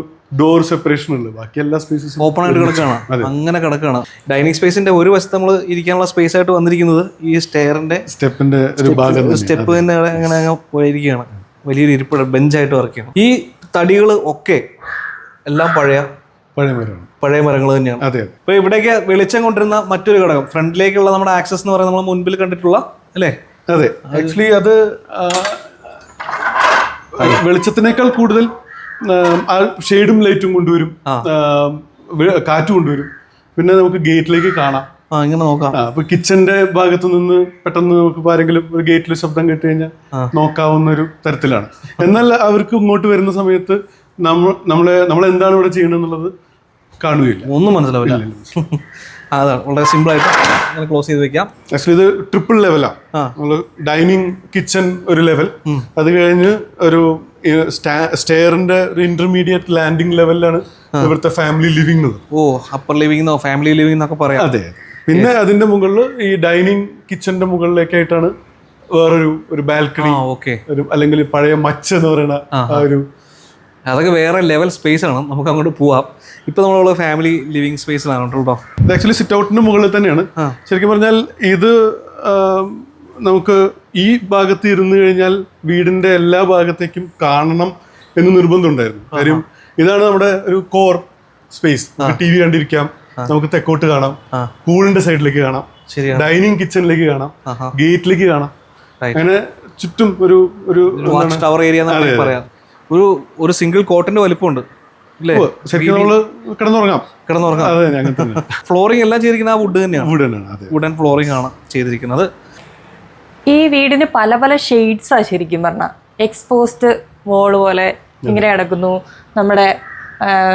ഡോർ സെപ്പറേഷൻ ഉള്ളത്. ബാക്കി എല്ലാ സ്പേസസും ഓപ്പൺ ആയിട്ട് കിടക്കുകയാണ്. അങ്ങനെ കിടക്കുകയാണ്. ഡൈനിങ് സ്പേസിന്റെ ഒരു വശത്ത് നമ്മൾ ഇരിക്കാനുള്ള സ്പേസ് ആയിട്ട് വന്നിരിക്കുന്നത് ഈ സ്റ്റെപ്പിന്റെ ഒരു ഭാഗം, സ്റ്റെപ്പ് തന്നെ അങ്ങനെ അങ്ങ് പോയിരിക്കുകയാണ്. വലിയൊരു ഇരിപ്പിട ബെഞ്ചായിട്ട് വർക്ക് ചെയ്യണം. ഈ തടികൾ ഒക്കെ എല്ലാം പഴയ മരങ്ങൾ തന്നെയാണ്. അതെ. ഇപ്പൊ ഇവിടേക്ക് വെളിച്ചം കൊണ്ടിരുന്ന മറ്റൊരു ഘടകം ഫ്രണ്ടിലേക്കുള്ള നമ്മുടെ ആക്സസ് എന്ന് പറയുന്നത് നമ്മൾ മുൻപിൽ കണ്ടിട്ടുള്ള അല്ലേ? അതെ. ആക്ച്വലി അത് വെളിച്ചത്തിനേക്കാൾ കൂടുതൽ ആ ഷെയ്ഡും ലൈറ്റും കൊണ്ടുവരും, കാറ്റ് കൊണ്ടുവരും. പിന്നെ നമുക്ക് ഗേറ്റിലേക്ക് കാണാം. ഇങ്ങനെ നോക്കാം. അപ്പൊ കിച്ചന്റെ ഭാഗത്തു നിന്ന് പെട്ടെന്ന് നമുക്ക് ആരെങ്കിലും ഒരു ഗേറ്റിൽ ശബ്ദം കേട്ട് കഴിഞ്ഞാൽ നോക്കാവുന്ന ഒരു തരത്തിലാണ്. എന്നാൽ അവർക്ക് ഇങ്ങോട്ട് വരുന്ന സമയത്ത് നമ്മളെന്താണ് ഇവിടെ ചെയ്യണമെന്നുള്ളത് കാണുകയില്ല, ഒന്നും മനസ്സിലാവില്ല. അതാണ് വളരെ സിമ്പിൾ ആയിട്ട് അങ്ങനെ ക്ലോസ് ചെയ്ത് വെക്കാം. ആക്ച്വലി ഇത് ട്രിപ്പിൾ ലെവലാണ്. നമ്മള് ഡൈനിങ് കിച്ചൺ ഒരു ലെവൽ, അത് കഴിഞ്ഞ് ഒരു സ്റ്റെയറിന്റെ ഒരു ഇന്റർമീഡിയറ്റ് ലാൻഡിംഗ് ലെവലിലാണ് ഇവിടുത്തെ family living. Upper living family living എന്നൊക്കെ പറയാം. അതെ. പിന്നെ അതിന്റെ മുകളിൽ ഈ ഡൈനിങ് കിച്ചന്റെ മുകളിലേക്കായിട്ടാണ് വേറൊരു ബാൽക്കണി, അല്ലെങ്കിൽ പഴയ മച്ച് എന്ന് പറയുന്ന ആ ഒരു, അതൊക്കെ വേറെ ലെവൽ സ്പേസ് ആണ്. നമുക്ക് അങ്ങോട്ട് പോവാം. ഇപ്പൊ നമ്മളുള്ള ഫാമിലി ലിവിംഗ് സ്പേസിലാണ് കേട്ടോ. ഇത് ആക്ച്വലി സിറ്റ് ഔട്ടിന്റെ മുകളിൽ തന്നെയാണ്. ശരിക്കും പറഞ്ഞാൽ ഇത് നമുക്ക് ഈ ഭാഗത്ത് ഇരുന്ന് കഴിഞ്ഞാൽ വീടിന്റെ എല്ലാ ഭാഗത്തേക്കും കാണണം എന്ന് നിർബന്ധമുണ്ടായിരുന്നു. കാര്യം ഇതാണ് നമ്മുടെ ഒരു കോർ സ്പേസ്. ടി വി കണ്ടിരിക്കാം, നമുക്ക് തെക്കോട്ട് കാണാം, പൂളിന്റെ സൈഡിലേക്ക് കാണാം, ഡൈനിങ് കിച്ചണിലേക്ക് കാണാം, ഗേറ്റിലേക്ക് കാണാം. അങ്ങനെ ചുറ്റും ഒരു വാച്ച് ടവർ ഏരിയ പറയാം. ഒരു സിംഗിൾ കോട്ടിന്റെ വലിപ്പമുണ്ട്. ശരിക്കും നമ്മള് കിടന്നുറങ്ങാം. അതെ, അങ്ങനെ തന്നെ. ഫ്ലോറിംഗ് എല്ലാം ചെയ്തിരിക്കുന്ന ആ വുഡ് തന്നെയാണ്. വുഡൻ ഫ്ലോറിംഗ് ആണ് ചെയ്തിരിക്കുന്നത്. ഈ വീടിന് പല പല ഷെയ്ഡ്സാ ശരിക്കും പറഞ്ഞാൽ. എക്സ്പോസ്ഡ് വോള് പോലെ ഇങ്ങനെ കിടക്കുന്നു, നമ്മുടെ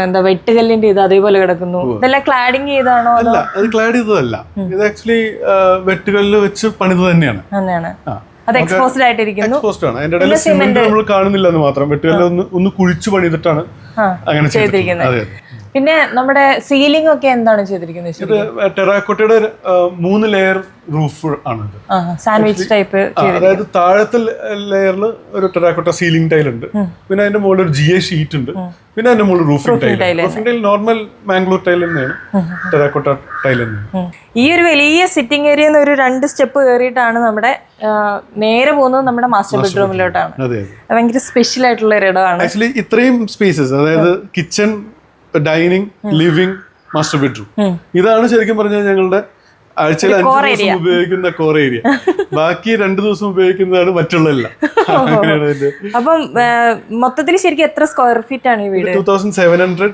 എന്താ വെട്ടുകല്ലിന്റെ ഇത് അതേപോലെ കിടക്കുന്നു. ഇതെല്ലാം ക്ലാഡിങ് ചെയ്താണോ? അല്ല, അത് ക്ലാഡ് ചെയ്തതല്ല. ഇത് ആക്ച്വലി വെട്ടുകല്ല് വെച്ച് പണിത് തന്നെയാണ്. അത് എക്സ്പോസ്ഡ് ആയിട്ടിരിക്കുന്നു. എക്സ്പോസ്ഡ് ആണ്. അതിന്റെ ഇടയിൽ സിമെന്റ് നമ്മൾ കാണുന്നില്ല എന്ന് മാത്രം. വെട്ടുകല്ല് ഒന്ന് കുഴിച്ചു പണിതിട്ടാണ് അങ്ങനെ ചെയ്തിരിക്കുന്നത്. പിന്നെ നമ്മുടെ സീലിംഗ് ഒക്കെ എന്താണ് ചെയ്തിരിക്കുന്നത്? ഇത് ടെറാക്കോട്ടയുടെ 3 ലെയർ റൂഫ് ആണ്. Sandwich type. അതായത് താഴത്തെ ലെയറിൽ ഒരു ടെറാക്കോട്ട സീലിംഗ് ടൈൽ ഉണ്ട്, പിന്നെ അതിന്റെ മുകളിൽ ഒരു GA ഷീറ്റ് ഉണ്ട്, പിന്നെ അതിന്റെ മുകളിൽ roofing tile. Roofing tile normal Mangalore tile തന്നെയാണ്, ടെറാക്കോട്ട ടൈൽ തന്നെയാണ്. ഈ ഒരു വലിയ സിറ്റിംഗ് ഏരിയ ഒരു 2 സ്റ്റെപ്പ് കയറിയിട്ടാണ് നമ്മുടെ നേരെ പോകുന്നത് നമ്മുടെ മാസ്റ്റർ ബെഡ്റൂമിലോട്ടാണ്. ഭയങ്കര സ്പെഷ്യൽ ആയിട്ടുള്ള ഒരു ഇടമാണ്. ആക്ച്വലി ഇത്രയും സ്പേസസ്, അതായത് kitchen, dining, living, master bedroom, ഇതാണ് ശരിക്കും പറഞ്ഞാൽ ഞങ്ങളുടെ ആഴ്ചയിൽ 5 ദിവസം ഉപയോഗിക്കുന്ന കോർ ഏരിയ. ബാക്കി 2 ദിവസം ഉപയോഗിക്കുന്നതാണ് മറ്റുള്ളതെല്ലാം. അപ്പം മൊത്തത്തിൽ ശരിക്കും എത്ര സ്ക്വയർ ഫീറ്റ് ആണ് ഈ വീട്? 2700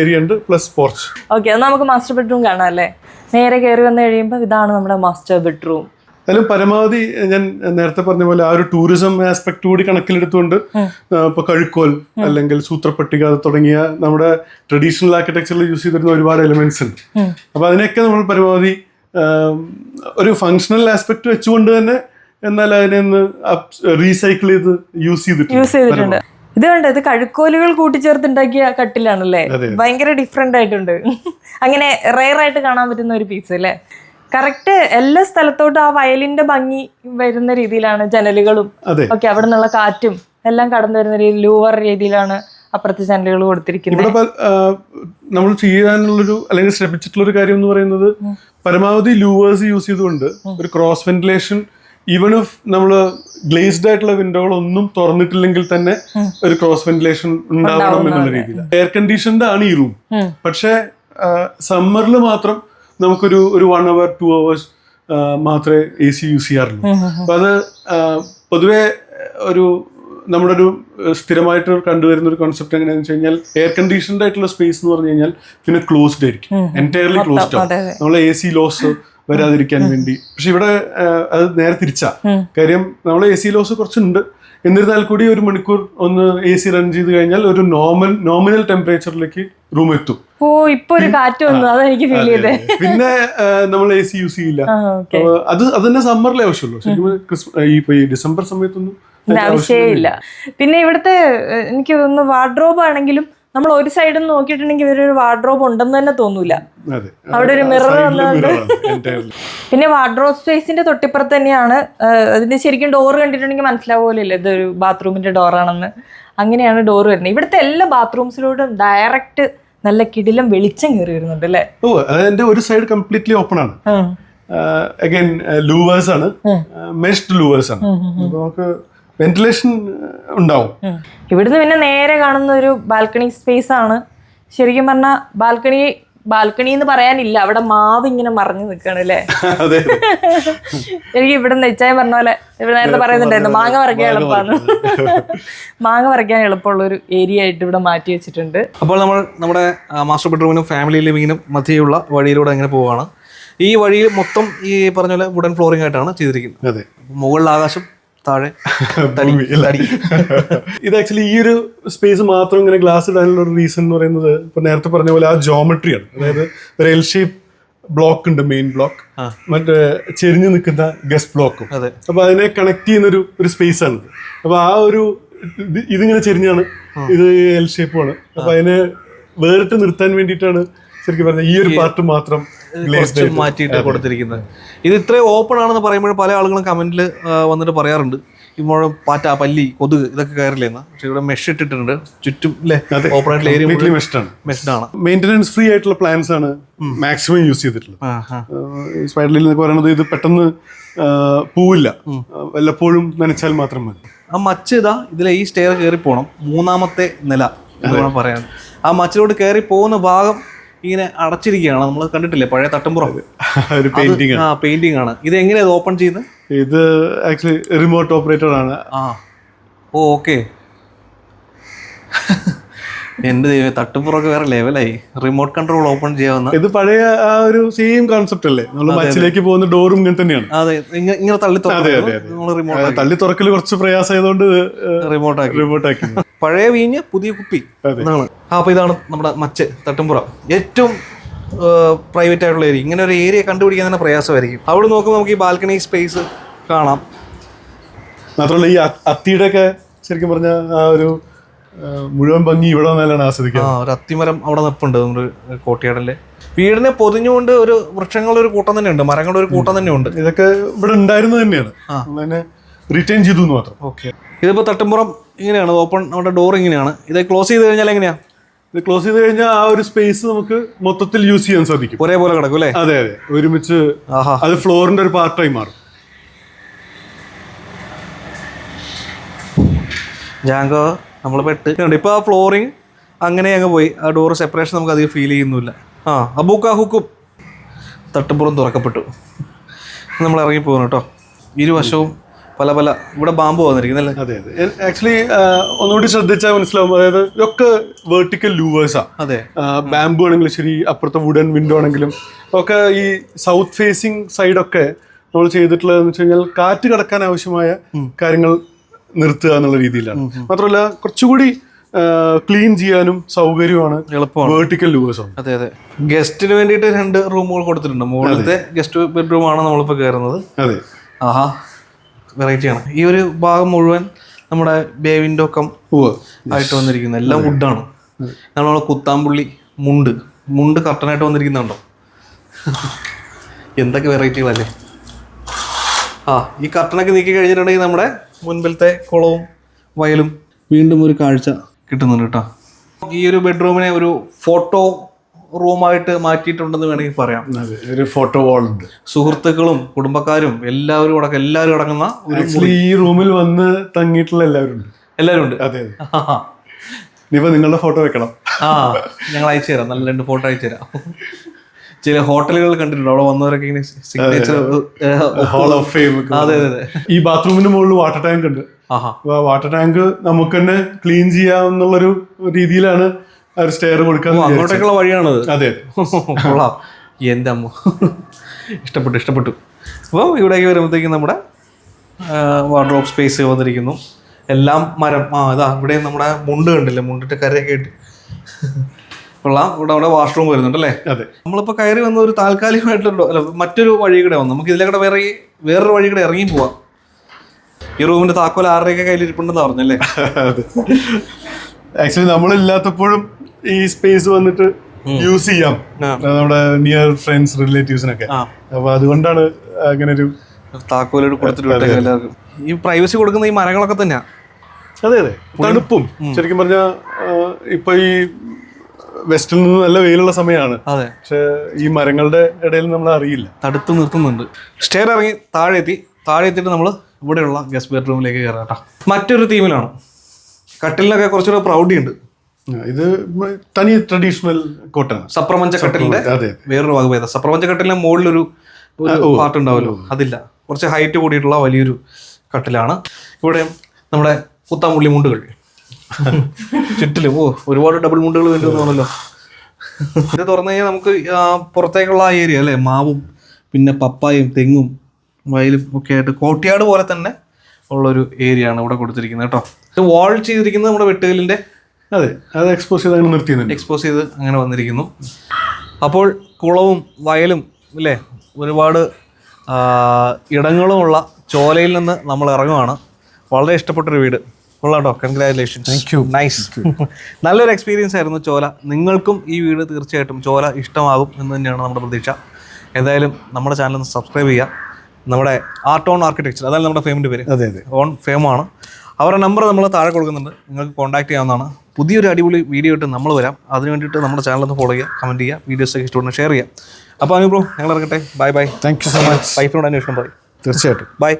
ഏരിയ ഉണ്ട്, പ്ലസ് പോർച്ച്. ഓക്കെ, അത് നമുക്ക് മാസ്റ്റർ ബെഡ്റൂം കാണാം അല്ലേ? നേരെ കയറി വന്നു കഴിയുമ്പോൾ ഇതാണ് നമ്മുടെ മാസ്റ്റർ ബെഡ്റൂം. അതിലും പരമാവധി ഞാൻ നേരത്തെ പറഞ്ഞ പോലെ ആ ഒരു ടൂറിസം ആസ്പെക്ട് കൂടി കണക്കിലെടുത്തുകൊണ്ട് ഇപ്പൊ കഴുക്കോൽ അല്ലെങ്കിൽ സൂത്രപ്പട്ടിക തുടങ്ങിയ നമ്മുടെ ട്രഡീഷണൽ ആർക്കിടെക്ചറിൽ യൂസ് ചെയ്തിരുന്ന ഒരുപാട് എലിമെന്റ്സ് ഉണ്ട്. അപ്പൊ അതിനൊക്കെ നമ്മൾ പരമാവധി ഒരു ഫങ്ഷണൽ ആസ്പെക്ട് വെച്ചുകൊണ്ട് തന്നെ എന്നാൽ അതിനെ ഒന്ന് റീസൈക്കിൾ ചെയ്ത് യൂസ് ചെയ്തിട്ടുണ്ട്. ഇത് കണ്ടോ, ഇത് കഴുക്കോലുകൾ കൂട്ടിച്ചേർത്തുണ്ടാക്കിയ കട്ടിലാണല്ലേ? ഭയങ്കര ഡിഫറെന്റ് ആയിട്ടുണ്ട്. അങ്ങനെ റെയർ ആയിട്ട് കാണാൻ പറ്റുന്ന ഒരു പീസ് അല്ലേ? കറക്റ്റ് എല്ലാ സ്ഥലത്തോട്ടും ആ വയലിന്റെ ഭംഗി വരുന്ന രീതിയിലാണ് ജനലുകളും ഒക്കെ, അവിടെ നിന്നുള്ള കാറ്റും എല്ലാം കടന്നു വരുന്ന രീതിയിൽ ലൂവർ രീതിയിലാണ് അപ്പുറത്തെ ജനലുകൾ കൊടുത്തിരിക്കുന്നത്. ഇവിടെ നമ്മൾ ചെയ്യാനുള്ളൊരു അല്ലെങ്കിൽ ശ്രമിച്ചിട്ടുള്ളൊരു കാര്യം എന്ന് പറയുന്നത് പരമാവധി ലൂവേഴ്സ് യൂസ് ചെയ്തുകൊണ്ട് ഒരു ക്രോസ് വെന്റിലേഷൻ, ഈവൻ ഇഫ് നമ്മള് ഗ്ലേസ്ഡ് ആയിട്ടുള്ള വിൻഡോകളൊന്നും തുറന്നിട്ടില്ലെങ്കിൽ തന്നെ ഒരു ക്രോസ് വെന്റിലേഷൻ ഉണ്ടാവണം എന്നുള്ള രീതിയിൽ. എയർ കണ്ടീഷൻഡ് ആണ് ഈ റൂം. പക്ഷെ സമ്മറിൽ മാത്രം നമുക്കൊരു 1 hour 2 hours മാത്രമേ AC യൂസ് ചെയ്യാറുള്ളൂ. അപ്പൊ അത് പൊതുവെ നമ്മുടെ ഒരു സ്ഥിരമായിട്ട് കണ്ടുവരുന്ന ഒരു കോൺസെപ്റ്റ് എങ്ങനെയാണെന്ന് വെച്ച് കഴിഞ്ഞാൽ എയർ കണ്ടീഷൻഡ് ആയിട്ടുള്ള സ്പേസ് എന്ന് പറഞ്ഞു കഴിഞ്ഞാൽ പിന്നെ ക്ലോസ്ഡ് ആയിരിക്കും, എൻറ്റയർലി ക്ലോസ്ഡ് ആവും, നമ്മളെ AC ലോസ് വരാതിരിക്കാൻ വേണ്ടി. പക്ഷെ ഇവിടെ അത് നേരെ തിരിച്ചാ. കാര്യം നമ്മളെ AC ലോസ് കുറച്ചുണ്ട്, എന്നിരുന്നാൽ കൂടി 1 മണിക്കൂർ ഒന്ന് AC റൺ ചെയ്ത് കഴിഞ്ഞാൽ ഒരു നോമിനൽ ടെമ്പറേച്ചറിലേക്ക് റൂം എത്തും. ഓ, ഇപ്പൊ ഒരു കാറ്റ് വന്നു, അതെനിക്ക് ഫീൽ ചെയ്തേ. പിന്നെ നമ്മൾ AC യൂസ് ചെയ്യില്ല. അത് തന്നെ സമ്മറിലെ ആവശ്യമുള്ളൂ. ശരിക്കും ഈ ഡിസംബർ സമയത്തൊന്നും ആവശ്യമില്ല. പിന്നെ ഇവിടുത്തെ എനിക്ക് തോന്നുന്നു വാർഡ്രോബ് ആണെങ്കിലും നമ്മൾ ഒരു സൈഡിൽ നിന്ന് നോക്കിയിട്ടുണ്ടെങ്കിൽ ഇവരൊരു വാർഡ്രോബ് ഉണ്ടെന്ന് തന്നെ തോന്നൂല. അവിടെ ഒരു മിറർ വന്നുകൊണ്ട്. പിന്നെ വാർഡ്രോബ് സ്പേസിന്റെ തൊട്ടിപ്പുറത്ത് തന്നെയാണ് അതിന്റെ ശരിക്കും ഡോർ കണ്ടിട്ടുണ്ടെങ്കിൽ മനസ്സിലാവുമല്ലോ ഇതൊരു ബാത്റൂമിന്റെ ഡോറാണെന്ന്. അങ്ങനെയാണ് ഡോർ വരുന്നത്. ഇവിടുത്തെ എല്ലാ ബാത്റൂംസിലോട്ടും ഡയറക്റ്റ് നല്ല കിടിലം വെളിച്ചം കയറി വരുന്നുണ്ട് അല്ലേ? ഓ, അതിന്റെ ഒരു സൈഡ് കംപ്ലീറ്റ്ലി ഓപ്പൺ ആണ്. അഗൈൻ ലൂവേഴ്സ് ആണ്, മെഷ്ഡ് ലൂവേഴ്സ് ആണ്. നമുക്ക് വെന്റിലേഷൻ ഉണ്ടാവും. ഇവിടുന്ന് പിന്നെ നേരെ കാണുന്ന ഒരു ബാൽക്കണി സ്പേസ് ആണ്. ശരിക്കും പറഞ്ഞാൽ ബാൽക്കണി എന്ന് പറയാനില്ല, അവിടെ മാവ് ഇങ്ങനെ മറിഞ്ഞു നിൽക്കാണ് അല്ലേ? എനിക്ക് ഇവിടെ നെച്ചായം പറഞ്ഞ പോലെ ഇവിടെ നേരത്തെ പറയുന്നുണ്ടായിരുന്നു മാങ്ങ പറിക്കാൻ എളുപ്പമാണ്. മാങ്ങ പറിക്കാൻ എളുപ്പമുള്ള ഒരു ഏരിയ ആയിട്ട് ഇവിടെ മാറ്റി വെച്ചിട്ടുണ്ട്. അപ്പോൾ നമ്മൾ നമ്മുടെ മാസ്റ്റർ ബെഡ്റൂമിനും ഫാമിലി ലിവിങ്ങിനും മധ്യയുള്ള വഴിയിലൂടെ അങ്ങനെ പോവുകയാണ്. ഈ വഴിയിൽ മൊത്തം ഈ പറഞ്ഞ പോലെ വുഡൻ ഫ്ലോറിംഗ് ആയിട്ടാണ് ചെയ്തിരിക്കുന്നത്. മുകളിൽ ആകാശം, താഴെ ഇത് ആക്ച്വലി ഈ ഒരു സ്പേസ് മാത്രം ഇങ്ങനെ ഗ്ലാസ് ഇടാനുള്ള ഒരു റീസൺ എന്ന് പറയുന്നത് ഇപ്പൊ നേരത്തെ പറഞ്ഞ പോലെ ആ ജോമെട്രിയാണ്. അതായത് ഒരു L ഷേപ്പ് ബ്ലോക്ക് ഉണ്ട്, മെയിൻ ബ്ലോക്ക്, മറ്റേ ചെരിഞ്ഞു നിൽക്കുന്ന ഗസ്റ്റ് ബ്ലോക്കും. അപ്പൊ അതിനെ കണക്ട് ചെയ്യുന്ന ഒരു സ്പേസ് ആണ്. അപ്പൊ ആ ഒരു ഇതിങ്ങനെ ചെരിഞ്ഞാണ്, ഇത് L ഷേപ്പുമാണ്. അപ്പൊ അതിനെ വേറിട്ട് നിർത്താൻ വേണ്ടിയിട്ടാണ് ശരിക്കും പറഞ്ഞാൽ ഈ ഒരു പാർട്ട് മാത്രം മാറ്റിയിട്ട് കൊടുത്തിരിക്കുന്നത്. ഇത് ഇത്രയും ഓപ്പൺ ആണെന്ന് പറയുമ്പോൾ പല ആളുകളും കമന്റിൽ വന്നിട്ട് പറയാറുണ്ട് ഇപ്പോൾ പാറ്റ, പല്ലി, കൊതുക് ഇതൊക്കെ കയറില്ലെന്ന്. പക്ഷെ ഇവിടെ മെഷ് ഇട്ടിട്ടുണ്ട് ചുറ്റും അല്ലേ? ഓപ്പൺ ആയിട്ടുള്ള ഏരിയ മെഷ്ഡാണ്. മെയിൻ്റനൻസ് ഫ്രീ ആയിട്ടുള്ള പ്ലാൻസ് ആണ് മാക്സിമം യൂസ് ചെയ്തിട്ടുള്ളത്. സ്പൈഡർ ലില്ലി എന്നൊക്കെ പറയുന്നത് ഇത് പെട്ടെന്ന് പൂവില്ല, വല്ലപ്പോഴും നനച്ചാൽ മാത്രം മതി. ആ മച്ച് ഇതിലെ ഈ സ്റ്റെയർ കയറി പോകണം. 3ാമത്തെ നില എന്ന് വേണം പറയാൻ. ആ മച്ചിലോട്ട് കയറി പോകുന്ന ഭാഗം ഇങ്ങനെ അടച്ചിരിക്കുകയാണ്. നമ്മൾ കണ്ടിട്ടില്ലേ പഴയ തട്ടുംപുറം ഒരു പെയിന്റിംഗ്. ആ പെയിന്റിംഗ് ആണ്. ഇത് എങ്ങനെയാ ഓപ്പൺ ചെയ്യുന്നത്? ഇത് ആക്ച്വലി റിമോട്ട് ഓപ്പറേറ്റഡ് ആണ്. ഓക്കെ. എന്റെ ദൈവം, തട്ടുപുറമൊക്കെ വേറെ ലെവലായി. റിമോട്ട് കൺട്രോൾ ഓപ്പൺ ചെയ്യാവുന്ന. ഇത് പഴയ ആ ഒരു സെയിം കോൺസെപ്റ്റ് അല്ലേ? നമ്മൾ മച്ചിലേക്ക് പോകുന്ന ഡോറും ഇങ്ങനെ തന്നെയാണ്. അതെ, ഇങ്ങനെ തള്ളി തള്ളി തുറക്കല് കുറച്ച് പ്രയാസമായതുകൊണ്ട് റിമോട്ടാക്കി. പഴയ വീഞ്ഞ് പുതിയ കുപ്പി എന്നാണ്. അപ്പൊ ഇതാണ് നമ്മുടെ മച്ച് തട്ടുംപുറം. ഏറ്റവും പ്രൈവറ്റ് ആയിട്ടുള്ള ഏരിയ. ഇങ്ങനെ ഒരു ഏരിയ കണ്ടുപിടിക്കാൻ തന്നെ പ്രയാസമായിരിക്കും. അവിടെ നോക്കുമ്പോൾ നമുക്ക് ഈ ബാൽക്കണി സ്പേസ് കാണാം. മാത്രമല്ല ഈ അത്തിയുടെ ഒക്കെ ശരിക്കും പറഞ്ഞ ആ ഒരു മുഴുവൻ ഭംഗി ഇവിടെ വന്നാലാണ് ആസ്വദിക്കുക. ഒരു അത്തിമരം അവിടെ നിൽപ്പുണ്ട് നമ്മുടെ കോട്ടയാടല്ലേ. വീടിനെ പൊതിഞ്ഞുകൊണ്ട് ഒരു വൃക്ഷങ്ങളുടെ ഒരു കൂട്ടം തന്നെയുണ്ട്, മരങ്ങളുടെ ഒരു കൂട്ടം തന്നെയുണ്ട്. ഇതൊക്കെ ഇവിടെ ഉണ്ടായിരുന്നത് തന്നെയാണ്, അതിനെ റിട്ടേൺ ചെയ്തു എന്ന് മാത്രം. ഓക്കെ. ഇതിപ്പോൾ തട്ടുംപുറം ഇങ്ങനെയാണ് ഓപ്പൺ. നമ്മുടെ ഡോർ ഇങ്ങനെയാണ്. ഇത് ക്ലോസ് ചെയ്ത് കഴിഞ്ഞാൽ എങ്ങനെയാ? ഇത് ക്ലോസ് ചെയ്ത് കഴിഞ്ഞാൽ ആ ഒരു സ്പേസ് നമുക്ക് മൊത്തത്തിൽ യൂസ് ചെയ്യാൻ സാധിക്കും. ഒരേപോലെ കിടക്കും അല്ലേ? അതെ അതെ, ഒരുമിച്ച്. അത് ഫ്ലോറിന്റെ ഒരു പാർട്ടായി മാറും. ജാങ്കോ നമ്മൾ പെട്ട് ഇപ്പോൾ ആ ഫ്ലോറിങ് അങ്ങനെ അങ്ങ് പോയി. ആ ഡോർ സെപ്പറേഷൻ നമുക്ക് അധികം ഫീൽ ചെയ്യുന്നില്ല. അബൂക്ക ഹുക്കും തട്ടുംപുറം തുറക്കപ്പെട്ടു. നമ്മൾ ഇറങ്ങിപ്പോകുന്നു കേട്ടോ. ഇരുവശവും പല പല ഇവിടെ ബാമ്പ് വന്നിരിക്കുന്നല്ലേ? അതെ അതെ. ആക്ച്വലി ഒന്നുകൂടി ശ്രദ്ധിച്ചാൽ മനസ്സിലാവും. അതായത് ഇതൊക്കെ വെർട്ടിക്കൽ ലൂവേഴ്സാണ്. അതെ. ബാമ്പു ആണെങ്കിലും ശരി, അപ്പുറത്തെ വുഡൻ വിൻഡോ ആണെങ്കിലും ഒക്കെ ഈ സൗത്ത് ഫേസിങ് സൈഡൊക്കെ നമ്മൾ ചെയ്തിട്ടുള്ളതെന്ന് വെച്ച് കഴിഞ്ഞാൽ കാറ്റ് കടക്കാൻ ആവശ്യമായ കാര്യങ്ങൾ നിർത്തുക എന്നുള്ള രീതിയിലാണ്. മാത്രമല്ല കുറച്ചുകൂടി ക്ലീൻ ചെയ്യാനും സൗകര്യമാണ്, എളുപ്പമാണ് വെർട്ടിക്കൽ ലൂവേഴ്സ്. അതെ അതെ. ഗസ്റ്റിന് വേണ്ടിയിട്ട് 2 റൂമുകൾ കൊടുത്തിട്ടുണ്ട്. മുകളിലത്തെ ഗസ്റ്റ് ബെഡ്റൂം ആണ് നമ്മളിപ്പോൾ കയറുന്നത്. അതെ. വെറൈറ്റിയാണ്. ഈ ഒരു ഭാഗം മുഴുവൻ നമ്മുടെ ബേ വിൻഡോ കം ആയിട്ട് വന്നിരിക്കുന്നത് എല്ലാം വുഡാണ്. നമ്മളെ കുത്താമ്പുള്ളി മുണ്ട് കർട്ടനായിട്ട് വന്നിരിക്കുന്നുണ്ടോ? എന്തൊക്കെ വെറൈറ്റികളല്ലേ. ഈ കർട്ടനൊക്കെ നീക്കി കഴിഞ്ഞിട്ടുണ്ടെങ്കിൽ നമ്മുടെ മുൻപിലത്തെ കുളവും വയലും വീണ്ടും ഒരു കാഴ്ച കിട്ടുന്നുണ്ട് കേട്ടോ. ഈ ഒരു ബെഡ്റൂമിനെ ഒരു ഫോട്ടോ റൂമായിട്ട് മാറ്റിയിട്ടുണ്ടെന്ന് വേണമെങ്കിൽ പറയാം. ഒരു ഫോട്ടോ വാൾ ഉണ്ട്. സുഹൃത്തുക്കളും കുടുംബക്കാരും എല്ലാവരും അടങ്ങുന്ന ഈ റൂമിൽ വന്ന് തങ്ങിയിട്ടുള്ള എല്ലാവരും ഉണ്ട്. അതെ. ഇനിയിപ്പോ നിങ്ങളുടെ ഫോട്ടോ വെക്കണം. ഞങ്ങൾ അയച്ചു തരാം. നല്ല 2 ഫോട്ടോ അയച്ചു തരാം. ചില ഹോട്ടലുകൾ കണ്ടിട്ടുണ്ട്, അവിടെ വന്നവരൊക്കെ ഇങ്ങനെ സിഗ്നേച്ചർ ഹാൾ ഓഫ് ഫെയിം. അതെ അതെ. ഈ ബാത്റൂമിന് മുകളിൽ വാട്ടർ ടാങ്ക് ഉണ്ട്. വാട്ടർ ടാങ്ക് നമുക്ക് തന്നെ ക്ലീൻ ചെയ്യാന്നുള്ളൊരു രീതിയിലാണ് സ്റ്റെയർ കൊടുക്കാൻ. അങ്ങോട്ടേക്കുള്ള വഴിയാണത്. അതെ. കൊള്ളാം. എൻ്റെ അമ്മ, ഇഷ്ടപ്പെട്ടു. അപ്പോൾ ഇവിടേക്ക് വരുമ്പോഴത്തേക്കും നമ്മുടെ വാർഡ്രോബ് സ്പേസ് വന്നിരിക്കുന്നു. എല്ലാം മരം. ഇതാ ഇവിടെ നമ്മുടെ മുണ്ട് കണ്ടില്ലേ, മുണ്ടിട്ട് കരയൊക്കെ ഇട്ട് കൊള്ളാം. ഇവിടെ വാഷ്റൂം വരുന്നുണ്ട് അല്ലേ? അതെ. നമ്മളിപ്പോൾ കയറി വന്ന ഒരു താൽക്കാലികമായിട്ടുള്ള മറ്റൊരു വഴി കൂടെ വന്നു. നമുക്ക് ഇതിലെ കൂടെ വേറൊരു വഴി കൂടെ ഇറങ്ങി പോവാം. ഈ റൂമിന്റെ താക്കോൽ ആരുടെയൊക്കെ കയ്യിലിരിപ്പുണ്ടെന്ന് പറഞ്ഞല്ലേ? ആക്ച്വലി നമ്മളില്ലാത്തപ്പോഴും ഈ സ്പേസ് വന്നിട്ട് യൂസ് ചെയ്യാം നമ്മുടെ നിയർ ഫ്രണ്ട്സ് റിലേറ്റീവ്സിനൊക്കെ. അപ്പൊ അതുകൊണ്ടാണ് അങ്ങനെ ഒരു താക്കോലോട് കൊടുത്തിട്ട് എല്ലാവർക്കും. ഈ പ്രൈവസി കൊടുക്കുന്ന ഈ മരങ്ങളൊക്കെ തന്നെയാ. അതെ അതെ. തണുപ്പും ശരിക്കും പറഞ്ഞാൽ ഇപ്പൊ ഈ വെസ്റ്റിൽ നിന്ന് നല്ല വെയിലുള്ള സമയമാണ്. അതെ. പക്ഷെ ഈ മരങ്ങളുടെ ഇടയിൽ നമ്മൾ അറിയില്ല, തടുത്ത് നിർത്തുന്നുണ്ട്. സ്റ്റെയർ ഇറങ്ങി താഴെ എത്തിയിട്ട് നമ്മൾ ഇവിടെയുള്ള ഗസ്റ്റ് ബെഡ്റൂമിലേക്ക് കയറാം. മറ്റൊരു തീമിലാണ്. കട്ടിലിനൊക്കെ കുറച്ചുകൂടെ പ്രൗഢി ഉണ്ട്. ഇത് തനി ട്രഡീഷണൽ കോട്ടാണ്. സപ്രമഞ്ച കട്ടിലിന്റെ വേറൊരു വകഭേദം. സപ്രമഞ്ച കട്ടിലിന്റെ മുകളിലൊരു പാർട്ട് ഉണ്ടാവുമല്ലോ, അതില്ല. കുറച്ച് ഹൈറ്റ് കൂടിയിട്ടുള്ള വലിയൊരു കട്ടിലാണ്. ഇവിടെ നമ്മുടെ കുത്താമ്പുള്ളി മുണ്ടുകൾ ചുറ്റിലും. ഒരുപാട് ഡബിൾ മുണ്ടുകൾ വേണ്ടിവന്നല്ലോ. ഇത് തുറന്നു കഴിഞ്ഞാൽ നമുക്ക് പുറത്തേക്കുള്ള ആ ഏരിയ അല്ലേ, മാവും പിന്നെ പപ്പായും തെങ്ങും വയലും ഒക്കെ ആയിട്ട് കോട്ടയാട് പോലെ തന്നെ ഉള്ളൊരു ഏരിയ ആണ് ഇവിടെ കൊടുത്തിരിക്കുന്നത് കേട്ടോ. ഇത് വാൾ ചെയ്തിരിക്കുന്നത് നമ്മുടെ വെട്ടുകല്ലിൻ്റെ. അതെ, അത് എക്സ്പോസ് ചെയ്ത് അങ്ങനെ വന്നിരിക്കുന്നു. അപ്പോൾ കുളവും വയലും അല്ലേ, ഒരുപാട് ഇടങ്ങളുമുള്ള ചോലയിൽ നിന്ന് നമ്മൾ ഇറങ്ങുവാണ്. വളരെ ഇഷ്ടപ്പെട്ടൊരു വീട്. കൊള്ളാട്ടോ, കൺഗ്രാജുലേഷൻസ്. Thank you. നൈസ്. നല്ലൊരു എക്സ്പീരിയൻസ് ആയിരുന്നു ചോല. നിങ്ങൾക്കും ഈ വീട് തീർച്ചയായിട്ടും ചോല ഇഷ്ടമാകും എന്ന് തന്നെയാണ് നമ്മുടെ പ്രതീക്ഷ. എന്തായാലും നമ്മുടെ ചാനൽ ഒന്ന് സബ്സ്ക്രൈബ് ചെയ്യുക. നമ്മുടെ ആർട്ട് ഓൺ ആർക്കിടെക്ചർ, അതാണ് നമ്മുടെ ഫേമിൻ്റെ പേര്. അതെ അതെ, ഓൺ ഫേമാണ്. അവരുടെ നമ്പർ നമ്മൾ താഴെ കൊടുക്കുന്നുണ്ട്, നിങ്ങൾക്ക് കോൺടാക്ട് ചെയ്യാവുന്നതാണ്. പുതിയൊരു അടിപൊളി വീഡിയോ ആയിട്ട് നമ്മൾ വരാം. അതിന് വേണ്ടിയിട്ട് നമ്മുടെ ചാനലൊന്ന് ഫോളോ ചെയ്യുക, കമൻറ്റ് ചെയ്യുക, വീഡിയോസൊക്കെ ഇഷ്ടപ്പെടുന്ന ഷെയർ ചെയ്യുക. അപ്പോൾ അനു ബ്രോ, ഞങ്ങൾ ഇറങ്ങട്ടെ. Bye bye. Thank you so much. വൈഫിനോട് അന്വേഷണം പറയും. തീർച്ചയായിട്ടും. ബൈ.